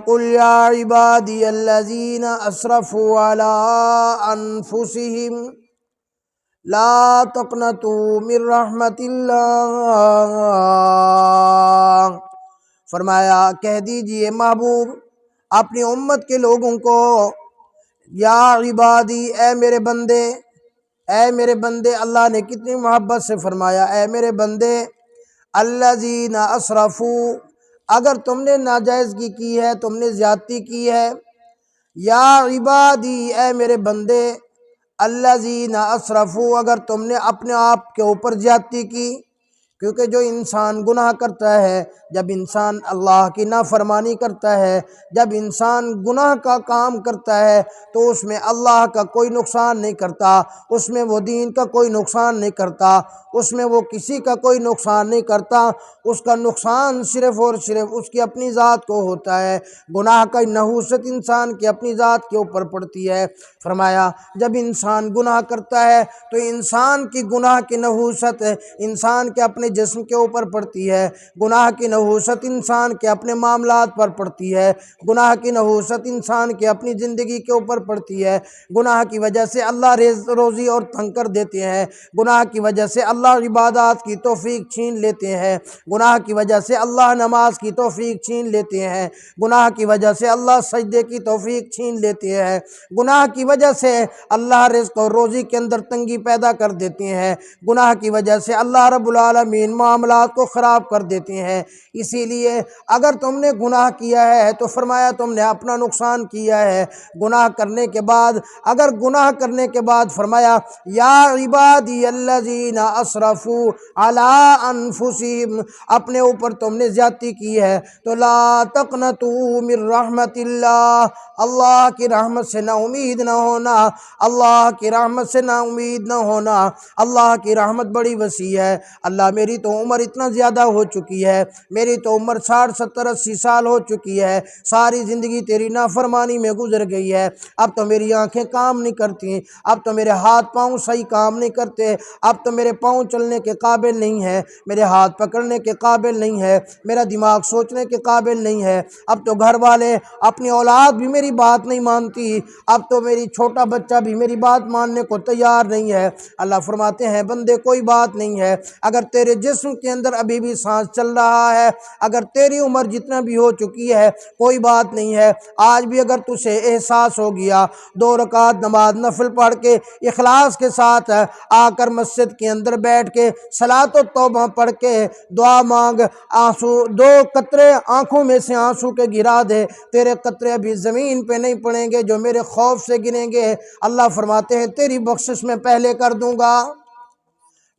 قل یا عبادی الذین اسرفوا علی انفسہم لا تقنطوا من رحمت اللہ، فرمایا کہہ دیجئے محبوب اپنی امت کے لوگوں کو، یا عبادی اے میرے بندے، اے میرے بندے، اللہ نے کتنی محبت سے فرمایا اے میرے بندے، الذین اسرفوا، اگر تم نے ناجائزگی کی ہے، تم نے زیادتی کی ہے، یا عبادی اے میرے بندے، الذین اسرفوا، اگر تم نے اپنے آپ کے اوپر زیادتی کی، کیونکہ جو انسان گناہ کرتا ہے، جب انسان اللہ کی نافرمانی کرتا ہے، جب انسان گناہ کا کام کرتا ہے تو اس میں اللہ کا کوئی نقصان نہیں کرتا، اس میں وہ دین کا کوئی نقصان نہیں کرتا، اس میں وہ کسی کا کوئی نقصان نہیں کرتا، اس کا نقصان صرف اور صرف اس کی اپنی ذات کو ہوتا ہے۔ گناہ کا نحوست انسان کی اپنی ذات کے اوپر پڑتی ہے۔ فرمایا جب انسان گناہ کرتا ہے تو انسان کی گناہ کی نحوست انسان کے اپنے جسم کے اوپر پڑتی ہے، گناہ کی نحوست انسان کے اپنے معاملات پر پڑتی ہے، گناہ کی نحوست انسان کے اپنی زندگی کے اوپر پڑتی ہے۔ گناہ کی وجہ سے اللہ روزی اور تنگ کر دیتے ہیں، گناہ کی وجہ سے اللہ عبادات کی توفیق چھین لیتے ہیں، گناہ کی وجہ سے اللہ نماز کی توفیق چھین لیتے ہیں، گناہ کی وجہ سے اللہ سجدے کی توفیق چھین لیتے ہیں، گناہ کی وجہ سے اللہ رزق اور روزی کے اندر تنگی پیدا کر دیتے ہیں، گناہ کی وجہ سے اللہ رب العالمین معاملات کو خراب کر دیتے ہیں۔ اسی لیے اگر تم نے گناہ کیا ہے تو فرمایا تم نے اپنا نقصان کیا ہے۔ گناہ کرنے کے بعد، اگر گناہ کرنے کے بعد فرمایا یا عبادی الذین اسرفوا علی انفسہم، اپنے اوپر تم نے زیادتی کی ہے تو لا تقنطوا من رحمت اللہ، اللہ کی رحمت سے نا امید نہ ہونا، اللہ کی رحمت سے نا امید نہ ہونا۔ اللہ کی رحمت بڑی وسیع ہے۔ اللہ میری تو عمر اتنا زیادہ ہو چکی ہے، میری تو عمر 60 70 80 سال ہو چکی ہے، ساری زندگی تیری نافرمانی میں گزر گئی ہے، اب تو میری آنکھیں کام نہیں کرتی، اب تو میرے ہاتھ پاؤں صحیح کام نہیں کرتے، اب تو میرے پاؤں چلنے کے قابل نہیں ہے، میرے ہاتھ پکڑنے کے قابل نہیں ہے، میرا دماغ سوچنے کے قابل نہیں ہے، اب تو گھر والے اپنی اولاد بھی میری بات نہیں مانتی، اب تو میری چھوٹا بچہ بھی میری بات ماننے کو تیار نہیں ہے۔ اللہ فرماتے ہیں بندے کوئی بات نہیں ہے، اگر تیرے جسم کے اندر ابھی بھی سانس چل رہا ہے، اگر تیری عمر جتنا بھی ہو چکی ہے کوئی بات نہیں ہے، آج بھی اگر تجھے احساس ہو گیا 2 رکعت نماز نفل پڑھ کے اخلاص کے ساتھ آ کر مسجد کے اندر بیٹھ کے صلاۃ و توبہ پڑھ کے دعا مانگ، آنسو 2 قطرے آنکھوں میں سے آنسو کے گرا دے، تیرے قطرے ابھی زمین پہ نہیں پڑیں گے جو میرے خوف سے گریں گے، اللہ فرماتے ہیں تیری بخشش میں پہلے کر دوں گا۔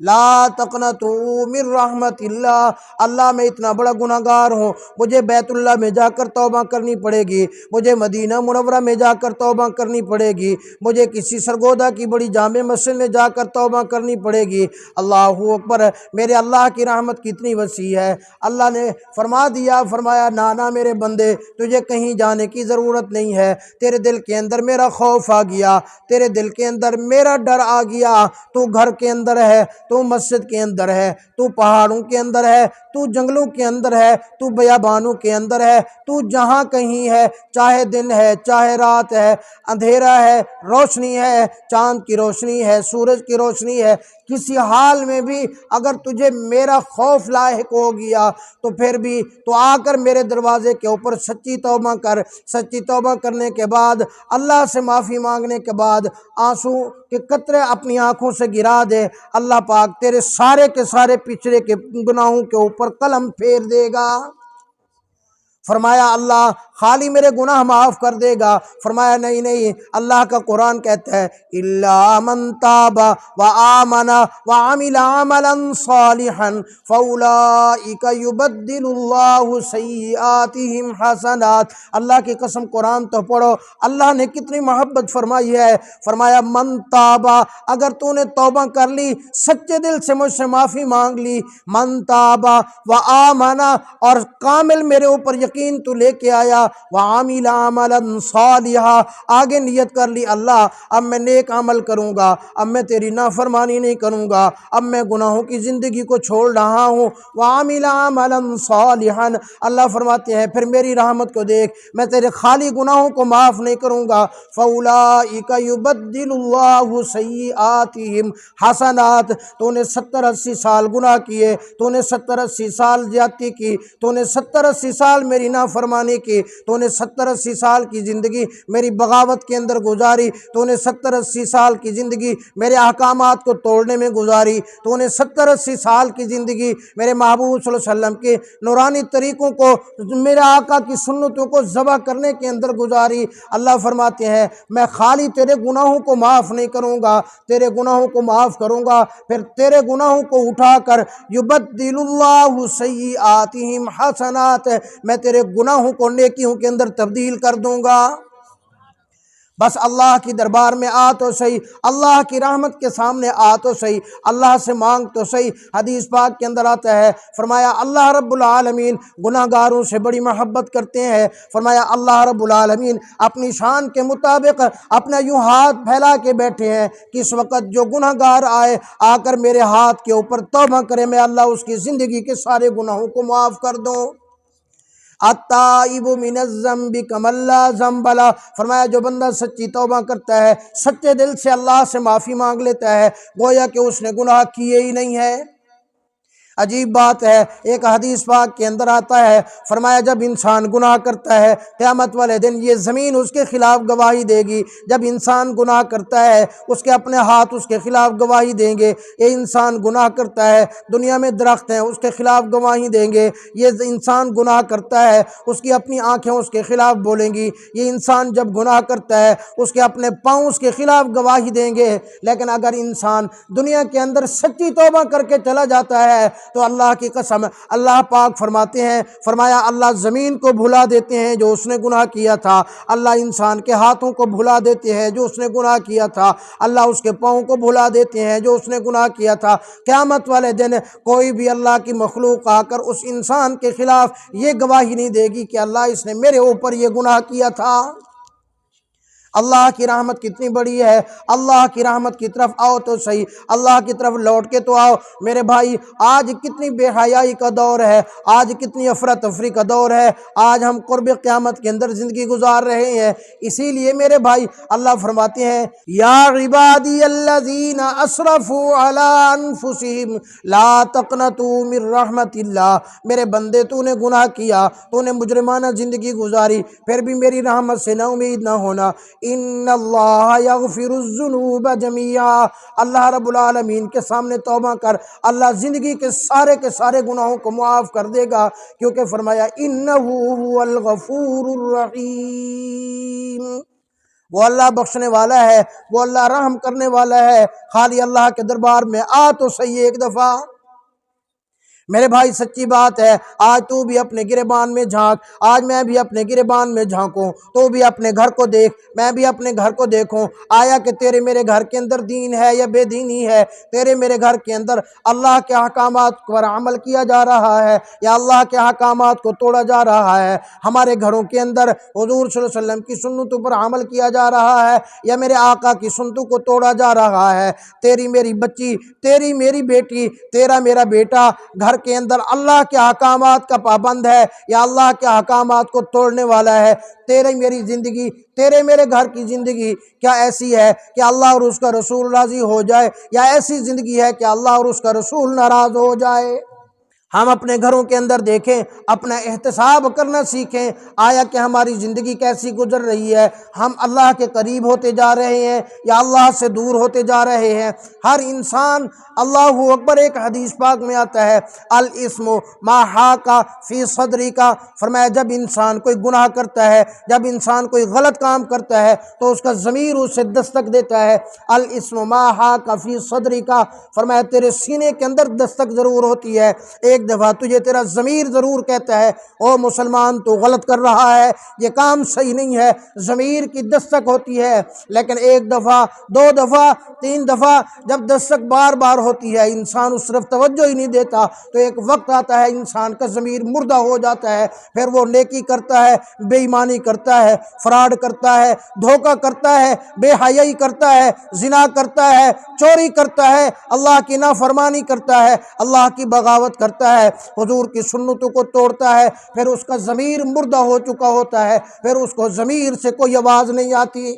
لا تقنطوا من رحمت اللہ، اللہ میں اتنا بڑا گناہ گار ہوں، مجھے بیت اللہ میں جا کر توبہ کرنی پڑے گی، مجھے مدینہ منورہ میں جا کر توبہ کرنی پڑے گی، مجھے کسی سرگودا کی بڑی جامع مسجد میں جا کر توبہ کرنی پڑے گی۔ اللہ اکبر، میرے اللہ کی رحمت کتنی وسیع ہے۔ اللہ نے فرما دیا، فرمایا نانا میرے بندے تجھے کہیں جانے کی ضرورت نہیں ہے، تیرے دل کے اندر میرا خوف آ گیا، تیرے دل کے اندر میرا ڈر آ گیا، تو گھر کے اندر ہے، تو مسجد کے اندر ہے، تو پہاڑوں کے اندر ہے، تو جنگلوں کے اندر ہے، تو بیابانوں کے اندر ہے، تو جہاں کہیں ہے، چاہے دن ہے چاہے رات ہے، اندھیرا ہے روشنی ہے، چاند کی روشنی ہے سورج کی روشنی ہے، کسی حال میں بھی اگر تجھے میرا خوف لاحق ہو گیا تو پھر بھی تو آ کر میرے دروازے کے اوپر سچی توبہ کر، سچی توبہ کرنے کے بعد اللہ سے معافی مانگنے کے بعد آنسو کے قطرے اپنی آنکھوں سے گرا دے، اللہ پاک تیرے سارے کے سارے پچھڑے کے گناہوں کے اوپر قلم پھیر دے گا۔ فرمایا اللہ خالی میرے گناہ معاف کر دے گا؟ فرمایا نہیں نہیں، اللہ کا قرآن کہتا ہے الا من تاب وآمن وعمل عملا صالحا فاولئک یبدل اللہ سیئاتہم حسنات۔ اللہ کی قسم قرآن تو پڑھو، اللہ نے کتنی محبت فرمائی ہے۔ فرمایا من تاب، اگر تو نے توبہ کر لی، سچے دل سے مجھ سے معافی مانگ لی، من تاب وآمن، اور کامل میرے اوپر یقین تو لے کے آیا، وعمل عملا صالحا، آگے نیت کر لی اللہ اب میں نیک عمل کروں گا، اب میں تیری نافرمانی نہیں کروں گا، اب میں گناہوں کی زندگی کو چھوڑ رہا ہوں۔ وعمل عملا صالحا، اللہ فرماتے ہیں پھر میری رحمت کو دیکھ، میں تیرے خالی گناہوں کو معاف نہیں کروں گا۔ فَأُولَٰئِكَ يُبَدِّلُ اللَّهُ سَيِّئَاتِهِمْ حسنات، تو نے 70-80 سال گناہ کیے، تو نے 70-80 سال زیادتی کی، تو نے 70-80 سال میری نافرمانی کی، تو نے 70-80 سال کی زندگی میری بغاوت کے اندر گزاری، تو نے 70-80 سال کی زندگی میرے احکامات کو توڑنے میں گزاری، تو نے 70-80 سال کی زندگی میرے محبوب صلی اللہ علیہ وسلم کے نورانی طریقوں کو، میرے آقا کی سنتوں کو ذبح کرنے کے اندر گزاری۔ اللہ فرماتے ہیں میں خالی تیرے گناہوں کو معاف نہیں کروں گا، تیرے گناہوں کو معاف کروں گا، پھر تیرے گناہوں کو اٹھا کر یبدل اللہ سیئاتہم حسنات، میں تیرے گناہوں کو نیکیوں کے اندر تبدیل کر دوں گا۔ بس اللہ کی دربار میں آ تو صحیح، اللہ کی رحمت کے سامنے آ تو صحیح، اللہ سے مانگ تو صحیح۔ حدیث پاک کے اندر آتا ہے، فرمایا اللہ رب العالمین گناہ گاروں سے بڑی محبت کرتے ہیں۔ فرمایا اللہ رب العالمین اپنی شان کے مطابق اپنا یوں ہاتھ پھیلا کے بیٹھے ہیں کہ اس وقت جو گناہ گار آئے آ کر میرے ہاتھ کے اوپر توبہ کرے، میں اللہ اس کی زندگی کے سارے گناہوں کو معاف کر دوں۔ التائب من الذنب کمن لا ذنب لہ، فرمایا جو بندہ سچی توبہ کرتا ہے، سچے دل سے اللہ سے معافی مانگ لیتا ہے، گویا کہ اس نے گناہ کیے ہی نہیں ہے۔ عجیب بات ہے، ایک حدیث پاک کے اندر آتا ہے، فرمایا جب انسان گناہ کرتا ہے قیامت والے دن یہ زمین اس کے خلاف گواہی دے گی۔ جب انسان گناہ کرتا ہے اس کے اپنے ہاتھ اس کے خلاف گواہی دیں گے۔ یہ انسان گناہ کرتا ہے، دنیا میں درخت ہیں اس کے خلاف گواہی دیں گے۔ یہ انسان گناہ کرتا ہے، اس کی اپنی آنکھیں اس کے خلاف بولیں گی۔ یہ انسان جب گناہ کرتا ہے اس کے اپنے پاؤں اس کے خلاف گواہی دیں گے۔ لیکن اگر انسان دنیا کے اندر سچی توبہ کر کے چلا جاتا ہے تو اللہ کی قسم اللہ پاک فرماتے ہیں، فرمایا اللہ زمین کو بھلا دیتے ہیں جو اس نے گناہ کیا تھا، اللہ انسان کے ہاتھوں کو بھلا دیتے ہیں جو اس نے گناہ کیا تھا، اللہ اس کے پاؤں کو بھلا دیتے ہیں جو اس نے گناہ کیا تھا۔ قیامت والے دن کوئی بھی اللہ کی مخلوق آ کر اس انسان کے خلاف یہ گواہی نہیں دے گی کہ اللہ اس نے میرے اوپر یہ گناہ کیا تھا۔ اللہ کی رحمت کتنی بڑی ہے، اللہ کی رحمت کی طرف آؤ تو صحیح، اللہ کی طرف لوٹ کے تو آؤ میرے بھائی۔ آج کتنی بے حیائی کا دور ہے، آج کتنی افراتفری کا دور ہے، آج ہم قرب قیامت کے اندر زندگی گزار رہے ہیں۔ اسی لیے میرے بھائی اللہ فرماتے ہیں یا عبادی الذین اسرفوا علی انفسہم لا تقنطوا من رحمت اللہ، میرے بندے تو نے گناہ کیا، تو نے مجرمانہ زندگی گزاری، پھر بھی میری رحمت سے نا امید نہ ہونا۔ ان اللہ یغفر الذنوب جميعا، اللہ رب العالمین کے سامنے توبہ کر، اللہ زندگی کے سارے گناہوں کو معاف کر دے گا، کیونکہ فرمایا انہ هو الغفور الرحیم، وہ اللہ بخشنے والا ہے، وہ اللہ رحم کرنے والا ہے۔ خالی اللہ کے دربار میں آ تو صحیح ایک دفعہ میرے بھائی، سچی بات ہے۔ آج تو بھی اپنے گریبان میں جھانک، آج میں بھی اپنے گریبان میں جھانکوں، تو بھی اپنے گھر کو دیکھ، میں بھی اپنے گھر کو دیکھوں، آیا کہ تیرے میرے گھر کے اندر دین ہے یا بے دینی ہے؟ تیرے میرے گھر کے اندر اللہ کے احکامات پر عمل کیا جا رہا ہے یا اللہ کے احکامات کو توڑا جا رہا ہے؟ ہمارے گھروں کے اندر حضور صلی اللہ علیہ وسلم کی سنتوں پر عمل کیا جا رہا ہے یا میرے آقا کی سنتوں کو توڑا جا رہا ہے؟ تیری میری بچی، تیری میری بیٹی، تیرا میرا بیٹا گھر کے اندر اللہ کے احکامات کا پابند ہے یا اللہ کے احکامات کو توڑنے والا ہے؟ تیری میری زندگی، تیرے میرے گھر کی زندگی کیا ایسی ہے کہ اللہ اور اس کا رسول راضی ہو جائے، یا ایسی زندگی ہے کہ اللہ اور اس کا رسول ناراض ہو جائے؟ ہم اپنے گھروں کے اندر دیکھیں، اپنا احتساب کرنا سیکھیں، آیا کہ ہماری زندگی کیسی گزر رہی ہے؟ ہم اللہ کے قریب ہوتے جا رہے ہیں یا اللہ سے دور ہوتے جا رہے ہیں؟ ہر انسان، اللہ اکبر، ایک حدیث پاک میں آتا ہے الاسم ما حاک فی صدری کا، فرمایا جب انسان کوئی گناہ کرتا ہے، جب انسان کوئی غلط کام کرتا ہے تو اس کا ضمیر اسے دستک دیتا ہے۔ الاسم ما حاک فی صدری کا، فرمایا تیرے سینے کے اندر دستک ضرور ہوتی ہے۔ ایک دفعہ تجھے تیرا ضمیر ضرور کہتا ہے او مسلمان تو غلط کر رہا ہے، یہ کام صحیح نہیں ہے، ضمیر کی دستک ہوتی ہے، لیکن ایک دفعہ، دو دفعہ، تین دفعہ جب دستک بار بار ہوتی ہے انسان اس طرف توجہ ہی نہیں دیتا تو ایک وقت آتا ہے انسان کا ضمیر مردہ ہو جاتا ہے، پھر وہ نیکی کرتا ہے، بے ایمانی کرتا ہے، فراڈ کرتا ہے، دھوکہ کرتا ہے، بے حیائی کرتا ہے، زنا کرتا ہے، چوری کرتا ہے، اللہ کی نافرمانی کرتا ہے، اللہ کی بغاوت کرتا ہے، حضور کی سنتوں کو توڑتا ہے، پھر اس کا ضمیر مردہ ہو چکا ہوتا ہے، پھر اس کو ضمیر سے کوئی آواز نہیں آتی۔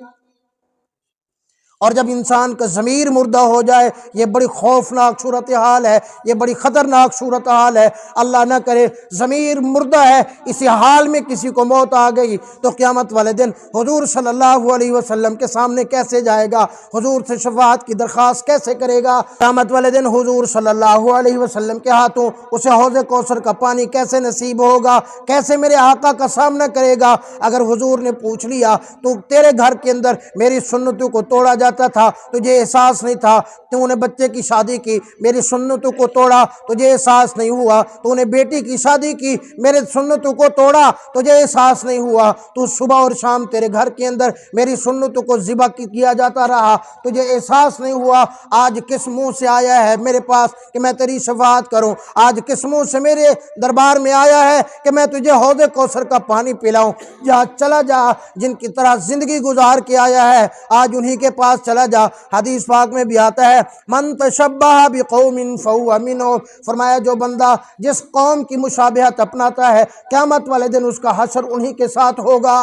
اور جب انسان کا ضمیر مردہ ہو جائے یہ بڑی خوفناک صورتحال ہے، یہ بڑی خطرناک صورتحال ہے۔ اللہ نہ کرے ضمیر مردہ ہے، اسی حال میں کسی کو موت آ گئی تو قیامت والے دن حضور صلی اللہ علیہ وسلم کے سامنے کیسے جائے گا؟ حضور سے شفاعت کی درخواست کیسے کرے گا؟ قیامت والے دن حضور صلی اللہ علیہ وسلم کے ہاتھوں اسے حوض کوثر کا پانی کیسے نصیب ہوگا؟ کیسے میرے آقا کا سامنا کرے گا؟ اگر حضور نے پوچھ لیا تو تیرے گھر کے اندر میری سنتوں کو توڑا جاتا تھا، تجھے احساس نہیں تھا، تو نے بچے کی شادی کی، میری سنتوں کو توڑا، تجھے احساس نہیں ہوا، تو نے بیٹی کی شادی کی، میرے سنتوں کو توڑا، تجھے احساس نہیں ہوا، تو صبح اور شام تیرے گھر کے اندر میری سنتوں کو ذبح کیا جاتا رہا، تجھے احساس نہیں ہوا، آج کس منہ سے آیا ہے میرے پاس کہ میں تیری شفاعت کروں؟ آج کس منہ سے میرے دربار میں آیا ہے کہ میں تجھے حوض کوثر کا پانی پلاؤں؟ جا چلا جا، جن کی طرح زندگی گزار کے آیا ہے آج انہی کے پاس چلا جا۔ حدیث پاک میں بھی آتا ہے من تشبہ بقوم فہو منہم، فرمایا جو بندہ جس قوم کی مشابہت اپناتا ہے قیامت والے دن اس کا حشر انہی کے ساتھ ہوگا۔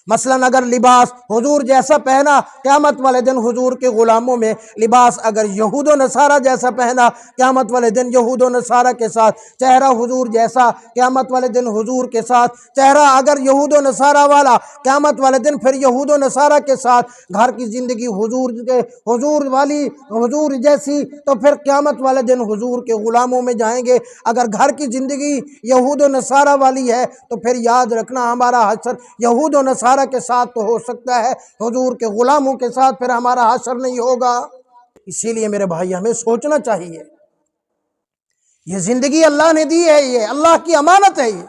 مثلاً اگر لباس حضور جیسا پہنا قیامت والے دن حضور کے غلاموں میں لباس اگر یہود و نصارہ جیسا پہنا قیامت والے دن یہود و نصارہ کے ساتھ، چہرہ حضور جیسا قیامت والے دن حضور کے ساتھ، چہرہ اگر یہود و نصارہ والا قیامت والے دن پھر یہود و نصارہ کے ساتھ، گھر کی زندگی حضور والی حضور جیسی تو پھر قیامت والے دن حضور کے غلاموں میں جائیں گے۔ اگر گھر کی زندگی یہود و نصارہ والی ہے تو پھر یاد رکھنا ہمارا حشر یہود و نصارہ کے ساتھ تو ہو سکتا ہے، حضور کے غلاموں کے ساتھ پھر ہمارا حشر نہیں ہوگا۔ اسی لیے میرے بھائی ہمیں سوچنا چاہیے، یہ زندگی اللہ نے دی ہے، یہ اللہ کی امانت ہے، یہ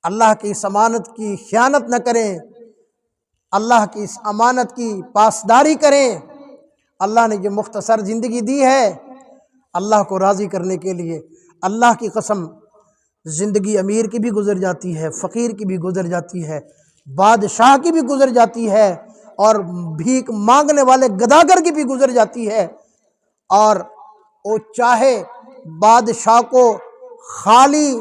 اللہ کی اس امانت کی خیانت نہ کریں، اللہ کی اس امانت کی پاسداری کریں۔ اللہ نے یہ مختصر زندگی دی ہے اللہ کو راضی کرنے کے لیے۔ اللہ کی قسم زندگی امیر کی بھی گزر جاتی ہے، فقیر کی بھی گزر جاتی ہے، بادشاہ کی بھی گزر جاتی ہے، اور بھیک مانگنے والے گداگر کی بھی گزر جاتی ہے، اور وہ چاہے بادشاہ کو خالی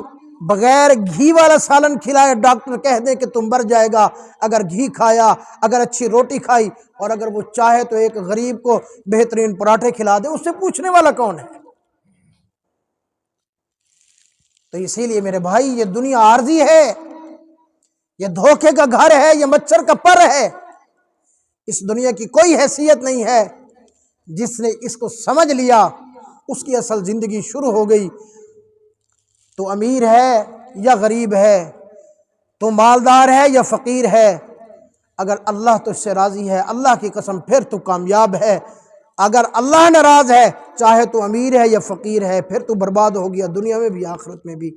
بغیر گھی والا سالن کھلائے، ڈاکٹر کہہ دیں کہ تم مر جائے گا اگر گھی کھایا، اگر اچھی روٹی کھائی، اور اگر وہ چاہے تو ایک غریب کو بہترین پراٹھے کھلا دے، اس سے پوچھنے والا کون ہے؟ تو اسی لیے میرے بھائی یہ دنیا عارضی ہے، یہ دھوکے کا گھر ہے، یہ مچھر کا پر ہے، اس دنیا کی کوئی حیثیت نہیں ہے۔ جس نے اس کو سمجھ لیا اس کی اصل زندگی شروع ہو گئی۔ تو امیر ہے یا غریب ہے، تو مالدار ہے یا فقیر ہے، اگر اللہ تو اس سے راضی ہے اللہ کی قسم پھر تو کامیاب ہے۔ اگر اللہ ناراض ہے چاہے تو امیر ہے یا فقیر ہے پھر تو برباد ہو گیا، دنیا میں بھی آخرت میں بھی۔